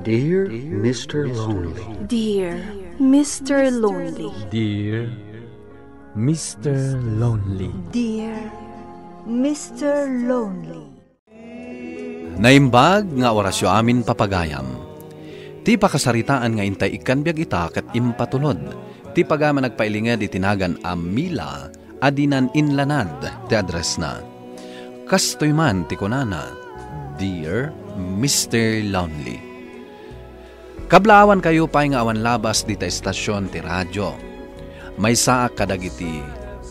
Dear Mr. Lonely. Dear Mr. Lonely. Dear Mr. Lonely. Dear Mr. Lonely. Naimbag nga orasyo amin papagayam. Ti pakasaritaan nga intay ikan biag ita kat impatulod. Ti pagama nagpailingad itinagan Mila adinan inlanad ti address na. Kastoy man ti kunana, Dear Mr. Lonely. Kablawan kayo pa nga awan labas di ta estasyon ti radyo. May saak kadagiti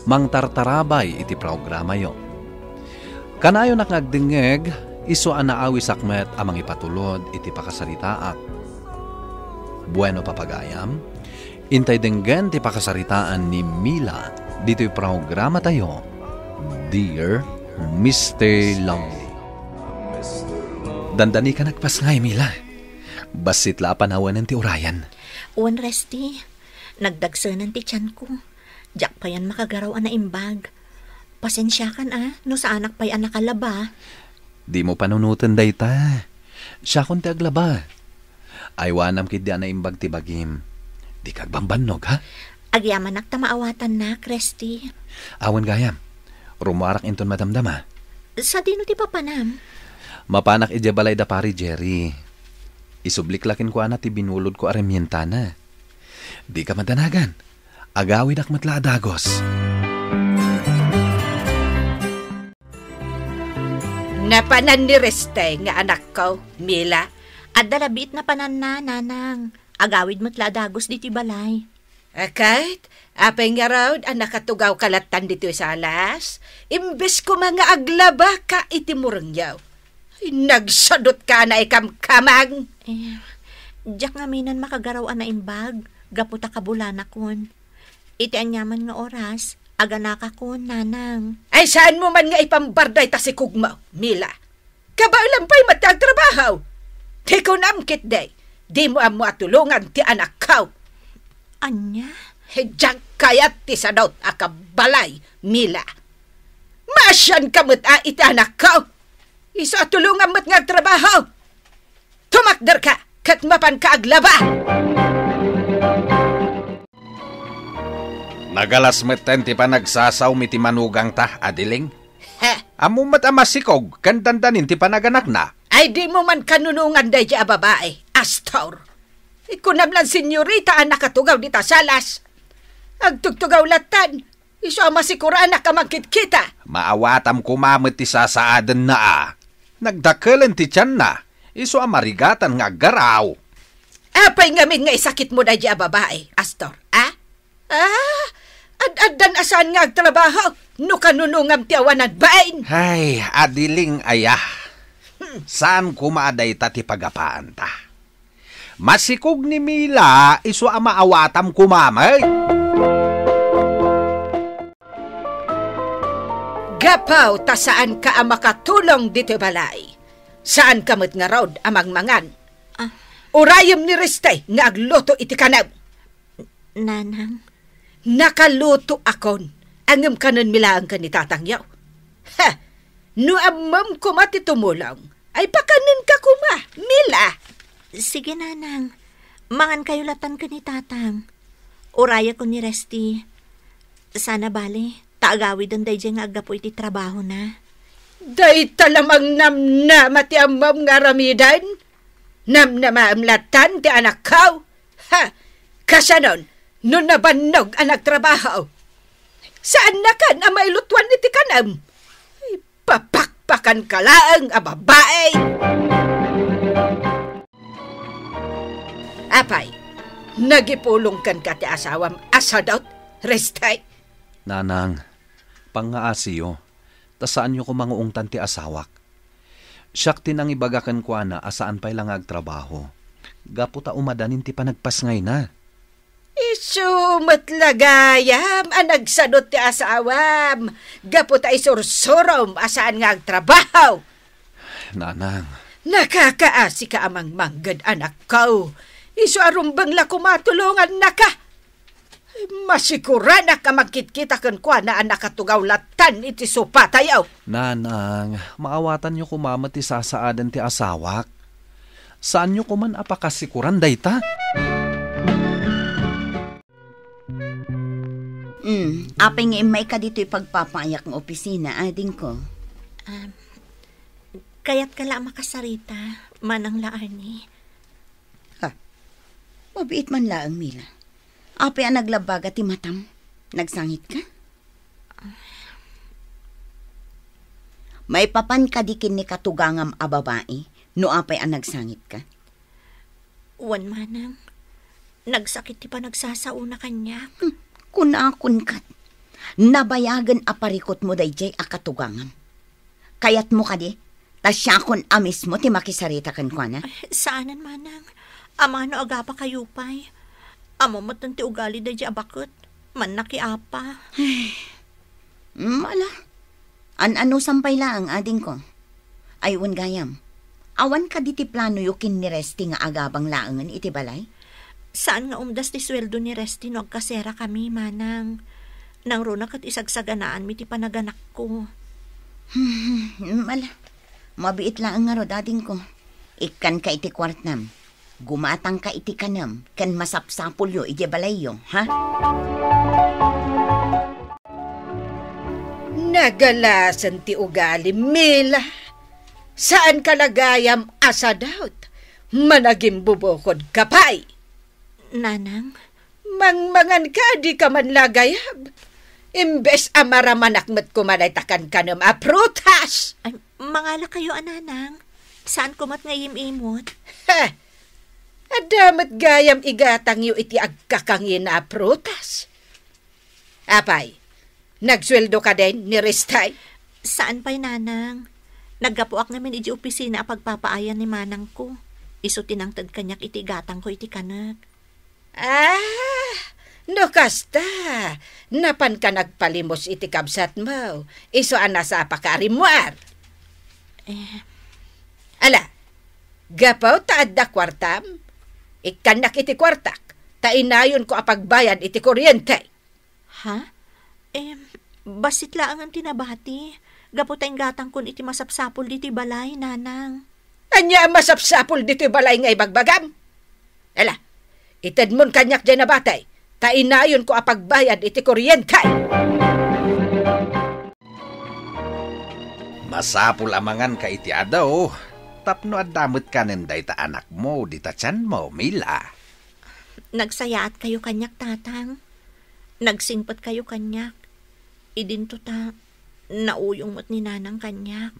mangtartarabay iti programa yo. Kanayo nakagdingeg iso anaawi sakmet amang ipatulod iti pakasaritaak. Bueno papagayam, intay denggen ti pakasaritaan ni Mila dito'y programa tayo, Dear Mr. Lonely. Dandani ka nagpasngay, Mila. Basit la panawanan ti urayan. Uwan, Resti. Nagdagsanan ti tiyan ko. Diyak pa yan makagaraw na imbag. Pasensya kan no sa anak pa'y anak alaba. Di mo panunutan day ta. Siya kon ti aglaba. Aywanam kid di na imbag ti bagim. Di kagbambanog, ha? Agyaman ak tamaawatan na, Resti. Awan gayam. Rumuarak inton madamdama. Sa dino ti papanam? Mapanak ija balay da pari, Jerry. Isubliklakin ko ana ti binulod ko aremyenta na. Di ka madanagan. Agawid ak matla adagos. Napanan ni Reste nga anak ko, Mila. At dalabit na panan na, nanang. Agawid mo't ladagos diti balay. Kahit, apay nga raw, anak katugaw kalatan dito sa alas. Imbes ko mga aglaba ka itimurang yaw. Nagsadot ka na ikamkamang. Diyak nga minan makagaraw na imbag. Gaputa kabulana kon. Iti anyaman nga oras, aganaka kon, nanang. Ay saan mo man nga ipambarday ta si Kugmaw, Mila? Kabailan pa'y matagtrabaho. Di ko namkit day. Di mo amo atulungan ti anak kaw. Anya? Diyan kayat ti sadot akabalay, Mila. Masyan kamot iti anak kaw. Iso atulungan mo't nga trabaho. Tumakder ka, kat mapan ka aglaba. Nagalas meten ti pa nagsasaw mi ti manugang ta, adiling? Amo mat amasikog, kandandanin ti panaganak na. Ay di mo man kanunungan day di babae, Astor. Ikunam lang senyorita anak katugaw di tasalas. Agtugtugaw latan, iso amasikura anak kamangkit kita. Maawatam kumamit ti sasaadan na Nagdakalan ti tiyan na, iso amarigatan nga garaw. Apay ngamin nga isakit mo day di babae, Astor, Ad-adan asan nga agtrabaho, no kanunungam ti awanan bain. Ay, adiling ayah. Saan kumaaday ta ti pagapaan ta? Masikog ni Mila, iso amaawatam kumamay. Gapaw ta saan ka makatulong dito balay? Saan kamot nga raod amang mangan? Urayom ni Reste nga agluto iti kanab. Nanang? Nakaluto akon. Angam kanon milaang ka ni tatangyaw. No amam kumati tumulong, ay pakanin ka kuma, Mila. Sige, nanang. Mangan kayo latan ka ni tatang. Uraya ko ni Resti. Sana bali, taagawid ang day nga agapo iti trabaho na. Day talamang namnama ti amam nga ramidan. Namnama amlatan ti anak kaw. Kasanon, no nabannog ang nagtrabaho. Saan na kan ang mailutuan iti kanam? Papakpakan ka lang, babae. Apay, nagipulong kan ka ti asawam asadot, Restay. Nanang, pangaasiyo, tasaan nyo kumanguungtan ti asawak. Siyak tinang ibagakan ko na asaan pa'y lang agtrabaho. Gaputa umadanin ti panagpasngay na. Isu matlagayam ang nagsadot ti asawam. Gaputa isursurom asaan nga agtrabaho. Nanang. Nakakaasi ka amang manggad anak ko. Isu arumbang la kumatulungan na ka. Masikura na ka magkitkita kan kwa na anak katugaw latan iti supatayaw. Nanang, maawatan nyo kumamat ti sasaadan ti asawak. Saan nyo kuman apakasikuran dayta? Apay nga may ka dito'y pagpapayak ng opisina, ading ko. Kaya't kala makasarita, manang laarni. Mabiit man laang, Mila. Apay ang naglabag at imatam. Nagsangit ka? May papan kadikin ni katugangam a babae, no apay ang nagsangit ka? Wan manang. Nagsakit ti pa nagsasauna kanya. Kunakun kat. Nabayagan aparikot mo dayjay a katugangam. Kayat mo kadi, tasyakon amis mo ti makisarita kan kwa na? Saanan manang? Amano agapa kayo pa'y. Amo matan ti ugali dayjay abakot. Man nakiapa. Mala. Ano sampay laang ading ko? Ayun gayam. Awan ka diti plano yukin ni Resty nga agabang laangan iti balay? Saan nga umdas ti sweldo ni Resty no agkasera kami, manang? Nang runa kat isagsaganaan mi ti panaganak ko. Mala. Mabiit laang nga ro dading ko. Ikan ka iti kwartnam. Gumatang ka iti kanam. Kan masapsapul yo iti balay yo, ha? Nagalasan ti ugali, Mila. Saan kalagayam asadaut? Managing bubukod kapay. Nanang? Mangmangan ka, di ka man lagayab. Imbes amaramanakmat kumanay takan ka ng aprutas. Ay, mangala kayo, ananang. Saan kumat ngayim imot? Ha! Adamat gayam igatang yu iti agkakangin na aprutas. Apay, nagsweldo ka din ni Restay? Saan pa'y, nanang? Naggapuak namin iti opisina a pagpapaayan ni manang ko. Iso tinangtad kanyak iti gatang ko iti kanag. No kasta. Napan ka nagpalimos iti kabsat mo. Iso anasa apakarimwar. Ala, gapaw taad da kwartam? Ikanak iti kwartak. Tainayon ko apagbayan iti kuryente. Ha? Basit laang ang tinabati. Gaputay gatang kun iti masapsapol diti balay, nanang. Anya masapsapol diti balay nga ibagbagam? Ala, itad mon kanyak dyan na batay. Tainayon ko apagbayad iti kuryente. Masapul amangan ka iti adaw. Tapno adamot ka nenday ta anak mo, di ta tiyan mo, Mila. Nagsayaat kayo kanyak, tatang. Nagsingpat kayo kanyak. Idinto ta, nauyong mo't ni nanang kanyak.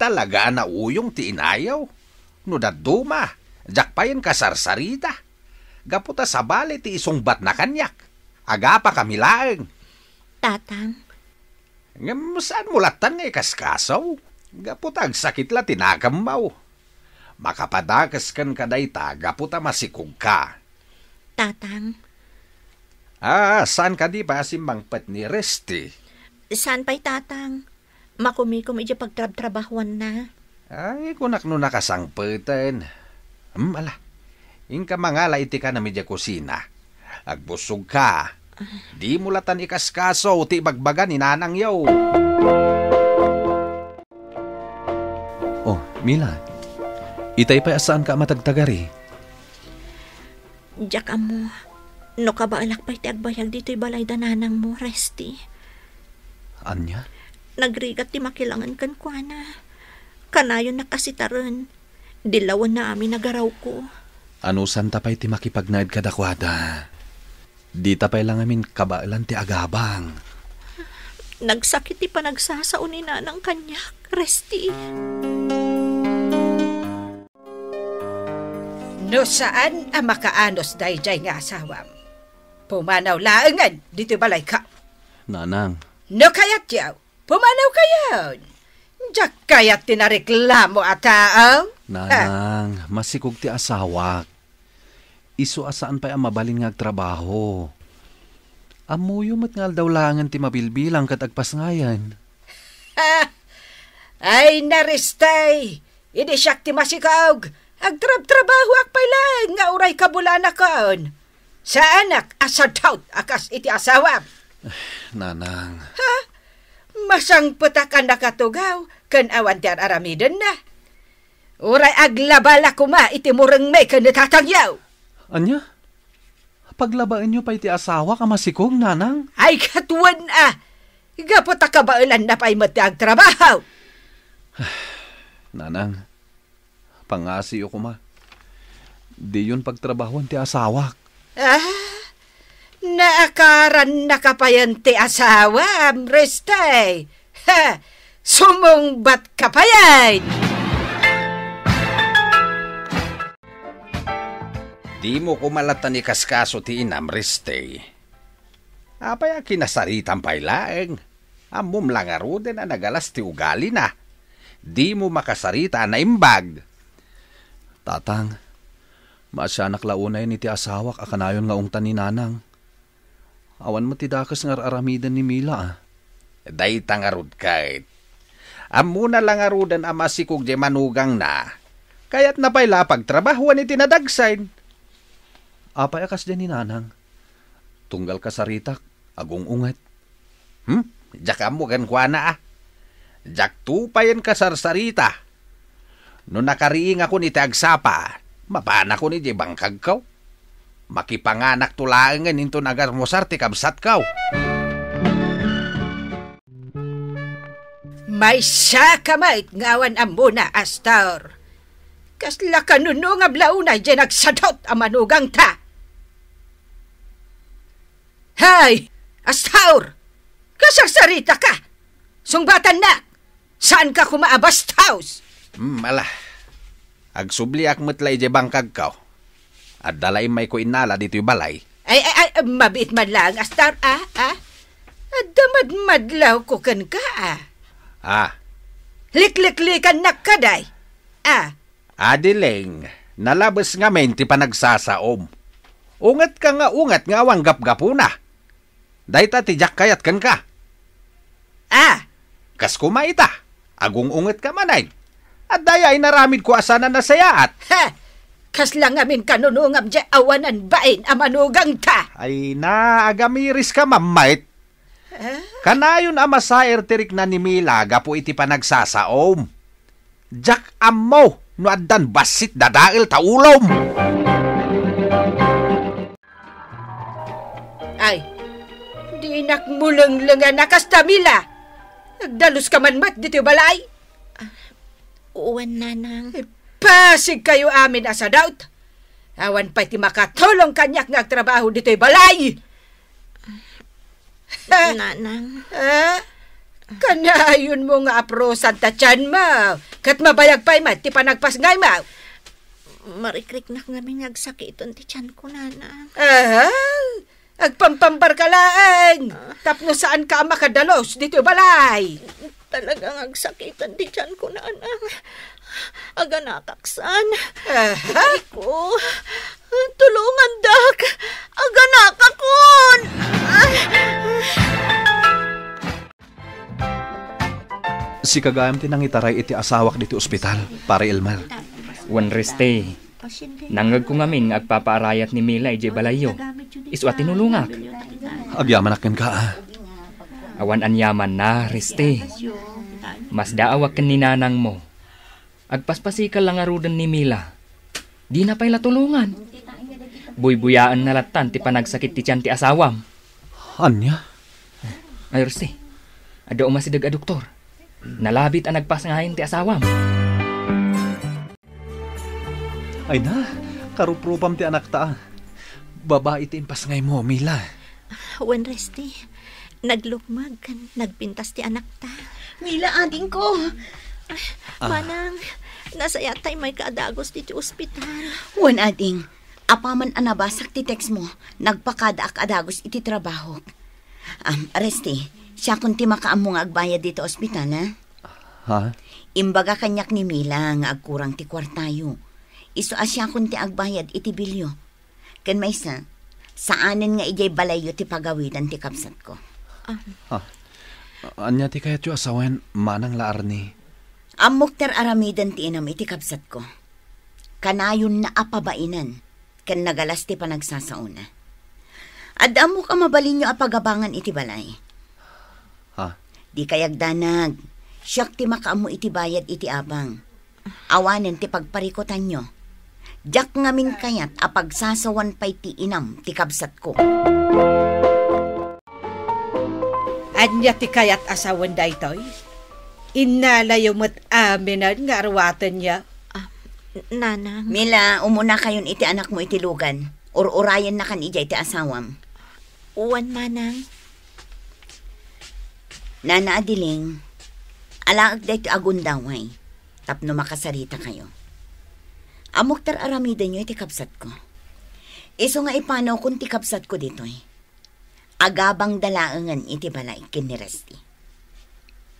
Talaga nauyong ti inayaw. No daduma, jakpayan ka sarsarita. Gaputa sa bali ti isungbat na kanyak. Agapa kami laeng. Tatang? Saan mulatan nga ikaskasaw? Gaputag sakit la tinagamaw. Makapadakas kan kadayta, gaputa masikog ka. Tatang? Saan ka di ba simbangpat ni Resty? Saan pa'y, tatang? Makumikom iti pagtrab-trabahuan na. Ay, kunak no nakasangpatan. Ala, inka mangala iti ka na medya kusina. Agbusog ka. Di mulatan ikaskaso, ti bagbagan ni nanang yaw. Oh, Mila. Itay pa saan ka matagtagari? Diyak amo. No ka ba alak pa'y ti agbayag dito'y balay dananang mo, Resty? Anya? Nagrigat ti makilangan kan kuana. Kanayon nakasitaran. Dilawan na amin nagaraw ko. Ano santa pa'y ti makipagnaid kadakwada? Di tapay lang amin kabailan ti agabang. Nagsakit ti panagsasaon ni nanang kanyak, Resty. No saan ang makaanos dayjay nga asawam? Pumanaw laangan, dito balay ka. Nanang. No kayat yaw, pumanaw kayon. Diyak kayat tinareklamo at tao? Nanang, masikog ti asawak. Isu asaan pa'y ang mabalin nga agtrabaho. Amuyo mat nga daw langan ti mabilbilang kat agpasngayan. Ay naristay, hindi siyak ti masikog. Agtrab-trabaho akpay lang nga uray kabulana kaon. Sa anak, asadaut akas iti asawam. Nanang. Masang putakan nakatugaw, kan awan ti aramiden na. Uray aglabala kuma iti murang may kanitatagyaw. Anya? Paglabaan nyo pa iti asawa ka masikog, nanang? Ay katuan Gapot akabailan na pa'y matiag trabaho. Nanang, pangasiyo ko ma. Di yun pagtrabahuan ti asawak. Naakaran na kapayan ti asawa, Restay. Sumungbat kapayan. Di mo kumalatan ni kaskaso ti inam, Restay. Apay kinasaritan pa'y laeng. Amom lang aruden na nagalas ti ugali na. Di mo makasarita na imbag. Tatang, maasyanak launay ni ti asawak akanayon nga ungtan ni nanang. Awan mo ti dakas nga aramidan ni Mila. Day tangarud kahit. Amuna lang arudan amasikog di manugang na. Kaya't napayla pagtrabahuan iti nadagsain. Apay akas din ni nanang. Tunggal ka saritak, agong unget. Diyak mo gan kwa na Diyak tupayan ka sarsarita. No nakariing ako ni Tagsapa, mapana ko ni di bangkag kaw. Makipanganak tulaangan into nagarmosar ti kabsat kaw. May siya kamay ngawan amuna, Astor. Kasla kanuno nga blaunay dyan nagsadot ang manugang ta. Hay! Astor! Kasarsarita ka! Sungbatan na! Saan ka kumaabast house? Alah. Agsubli akmetlay di bangkag kaw. At dalay may ko inala dito yung balay. Ay, mabit man lang, Astor, At damad-madlaw ko kan ka, Lik-lik-likan na kaday, Adileng, nalabas nga men ti panagsasaom. Ungat ka nga awang gap-gapo na. Dayta ti jak kayat kan ka. Kas kumaita, agong ungat ka manay. At dayay naramid ko asana na sayaat. Kas lang amin kanunungam dya awanan bain amanugang ta. Ay na, agamiris ka mamait. Kanayon amasaer tirik na ni Mila gapo iti panagsasaom. Jak ammo, no addan basit dadail taulom. Ay, di nakmulang-langan na kasta Mila. Nagdalos ka man mat dito balay. Uwan, nanang. Pasig kayo amin asa daut. Awan pa ti makatulong kanyak nga trabaho dito'y balay. Nanang. Kanayon mo nga aprosan ta tiyan mo. Kat mabayag pa'y mat ti panagpasngay mo. Marikrik na kami ngagsakiton ti tiyan ko, nanang. Agpampambar ka lang. Tapno saan ka makadalos dito balay. Talagang agsakitan ti tiyan ko, nanang. Aga nakaksan. Ko. Tulungan, dak. Aga nakakon. Si kagayam tinang itaray iti asawak dito ospital, pare Elmar. Wan Restay. Nangag ko ngamin agpapaarayat ni Mila ije balayo. Iswa tinulungak. Agyaman akin ka, Awan anyaman na, Restay. Mas daawak ken ni nanang mo. Agpaspasikal lang arudan ni Mila. Di na pa'y latulungan. Buy-buyaan na latan ti panagsakit ti tiyan ti asawam. Anya? Ay, Restay. Ada umasidag a doktor. Nalabit ang nagpasangahin ti asawam. Ay na, karuprupam ti anak ta. Babae ti impasangay mo, Mila. Wan, Resti. Naglukmag kan nagpintas ti anak ta. Mila, ading ko. Manang, nasa yatay may kaadagos dito ospital. Wan, ading. Apaman anabasak ti text mo. Nagpakadaak adagos iti trabaho. Resti, siya kung ti makaamong agbayad dito ospital, Ha? Imbaga kanyak ni Mila nga agkurang ti kwartayo. Iso asya kung ti agbayad iti bilyo. Kan may saanin nga ijay balayo ti pagawidan ti kapsat ko. Anya ti kayat yu asawen manang laar ni. Amok ter aramidan ti inam iti kapsat ko. Kanayon na apabainan. Kan nagalas ti panagsasauna. Adamo ka mabalin nyo apagabangan iti balay. Ha? Di kayagdanag. Siyak ti makaamo iti bayad iti abang. Awanen ti pagparikutan nyo. Jak ngamin kayat apagsasawan pa'y ti inam ti kabsat ko. Anya ti kayat asawan daytoy? Inalayo mo't aminan nga arwatan niya. Nanang. Mila, umuna kayon iti anak mo iti lugan. Urayan na kan ija iti asawam. Uwan, manang. Nana Adiling, alaag dayto agundaway. Tapno makasarita kayo. Amok tar aramida nyo iti kapsat ko. Iso nga ipanaw kung ti kapsat ko ditoy. Agabang dalaangan iti balay kin ni Resty.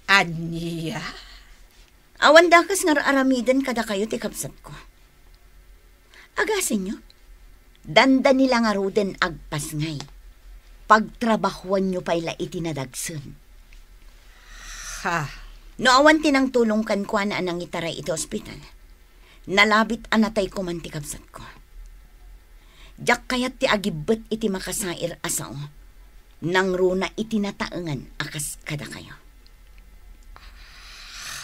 Anya? Awan dakas nga aramidan kada kayo ti kapsat ko. Agasin nyo. Danda nila nga ruden agpas ngay. Pagtrabahuan nyo pa'y la itinadagsun. Ha? No awan tinang tulong kan kwa na anang itaray iti ospital. Nalabit anatay ko man ti kapsat ko. Jak kayat ti agibet iti makasair asao. Nang runa itinataengan akas kada kayo.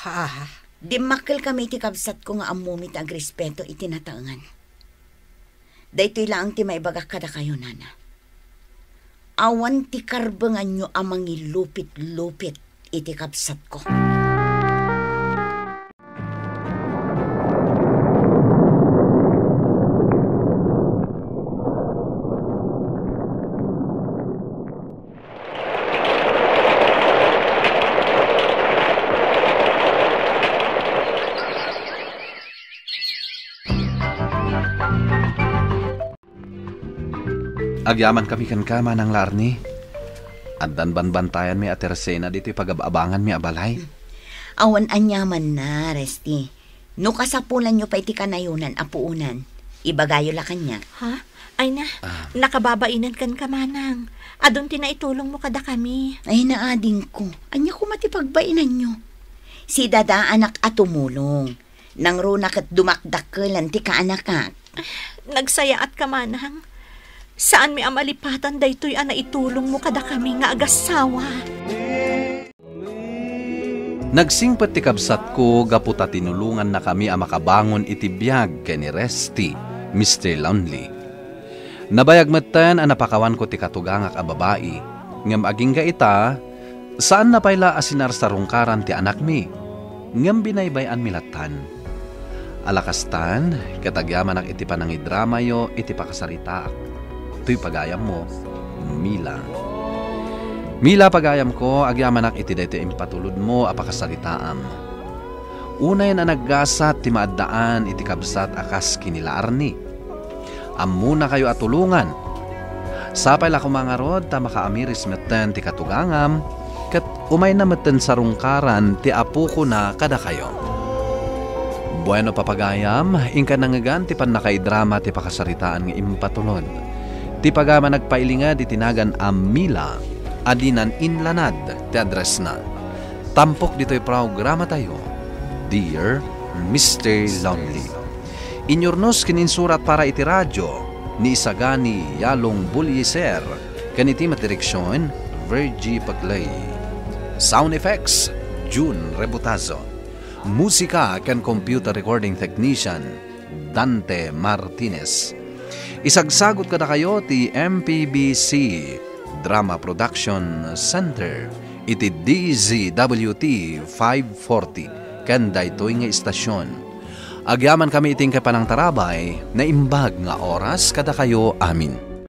Ha? Di makil kami ti kapsat ko nga amumit ag respeto itinataengan. Daytoy lang ti maibagak kada kayo, nana. Awan ti karbengan nyo amangi lupit-lupit iti kapsat ko. Agyaman kami kan kama ng larni. At banbantayan mi at Teresena dito'y pag-ababangan mi abalay. Awan anyaman na, Resty. No kasapulan nyo pa iti kanayunan apuunan. Ibagayo la kanya. Ha? Ay na, nakababainan kan kamanang. Adun tinaitulong mo kada kami. Ay naading ko. Anya ko matipagbainan nyo. Si dada anak at tumulong. Nang runak at dumakdakkelan ti kaanakat. Nagsaya at kamanang. Saan mi amalipatan daytoy ana itulong mo kada kami nga agasawa. Nagsingpet ti kabsat ko gaputa tinulungan na kami a makabangon iti biyag ken ni Resty, Mr. Lonely. Nabayag metten a napakawan ko ti katugangak a babae. Ngem aging ga ita, saan na payla asinar sa rungkaran ti anak mi? Ngem binaybayan milatan. Alakastan, katagyaman ak iti panangidrama yo iti pakasaritaak. To'y pagayam mo, Mila. Mila pagayam ko, agyamanak iti dayto impatulod mo apakasaritaam. Unay na naggasat ti maaddaan iti kabsat akas kinilaarni. Amuna kayo atulungan. Sapay la kumangarod ta makaamiris metten ti katugangam, kat umay na metten sa rungkaran ti apo ko na kada kayo. Bueno papagayam, ingka nangagan ti panakaidrama ti pakasaritaan nga impatulod. Ti pagama nagpailinga di tinagan Mila adinan inlanad ti address na. Tampok dito'y programa tayo. Dear Mr. Lonely. Inyornos kininsurat para iti radyo ni Isagani Yalong Bulyeser kaniti matireksyon Virgie Paglay. Sound effects June Rebutazo. Musika kan computer recording technician Dante Martinez. Isagsagot kada kayo ti MPBC Drama Production Center iti DZWT 540 kan daytoy nga istasyon. Agyaman kami iting kapanang tarabay na imbag nga oras kada kayo amin.